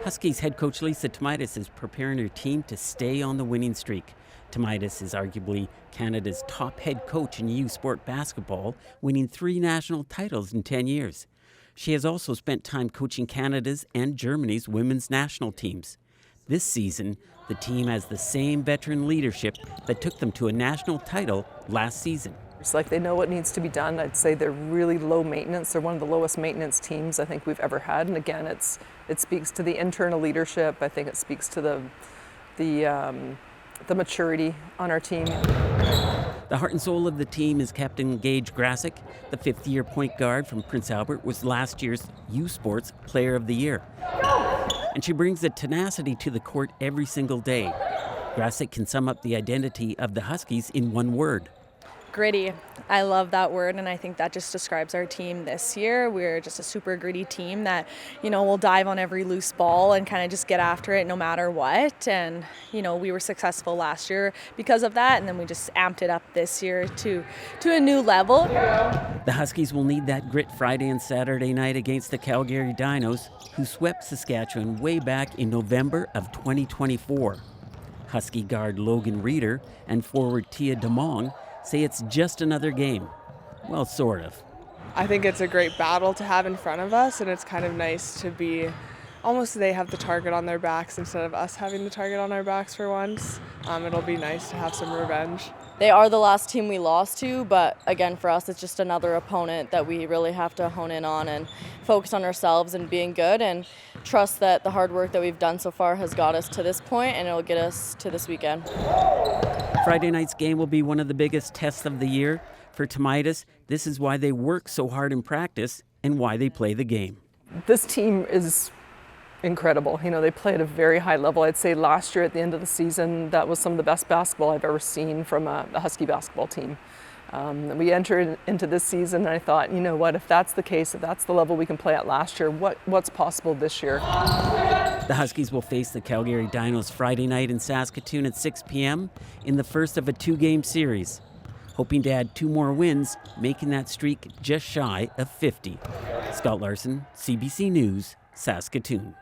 Huskies head coach Lisa Tomaitis is preparing her team to stay on the winning streak. Tomaitis is arguably Canada's top head coach in U Sport basketball, winning 3 national titles in 10 years. She has also spent time coaching Canada's and Germany's women's national teams. This season, the team has the same veteran leadership that took them to a national title last season. It's like they know what needs to be done. I'd say they're really low maintenance. They're one of the lowest maintenance teams I think we've ever had. And again, it speaks to the internal leadership. I think it speaks to the maturity on our team. The heart and soul of the team is Captain Gage Grasick. The 5th-year point guard from Prince Albert was last year's U Sports Player of the Year. And she brings a tenacity to the court every single day. Grasick can sum up the identity of the Huskies in one word: gritty. I love that word, and I think that just describes our team this year. We're just a super gritty team that, will dive on every loose ball and kind of just get after it no matter what. And, we were successful last year because of that, and then we just amped it up this year to a new level. The Huskies will need that grit Friday and Saturday night against the Calgary Dinos, who swept Saskatchewan way back in November of 2024. Husky guard Logan Reeder and forward Tia Damong say it's just another game. Well, sort of. I think it's a great battle to have in front of us, and it's kind of nice to be almost they have the target on their backs instead of us having the target on our backs for once. It'll be nice to have some revenge. They are the last team we lost to, but again, for us, it's just another opponent that we really have to hone in on and focus on ourselves and being good and trust that the hard work that we've done so far has got us to this point, and it'll get us to this weekend. Friday night's game will be one of the biggest tests of the year. For Tomaitis, this is why they work so hard in practice and why they play the game. This team is incredible. They play at a very high level. I'd say last year at the end of the season, that was some of the best basketball I've ever seen from a Husky basketball team. We entered into this season and I thought, what, if that's the case, if that's the level we can play at last year, what's possible this year? The Huskies will face the Calgary Dinos Friday night in Saskatoon at 6 p.m. in the first of a 2-game series, hoping to add 2 more wins, making that streak just shy of 50. Scott Larson, CBC News, Saskatoon.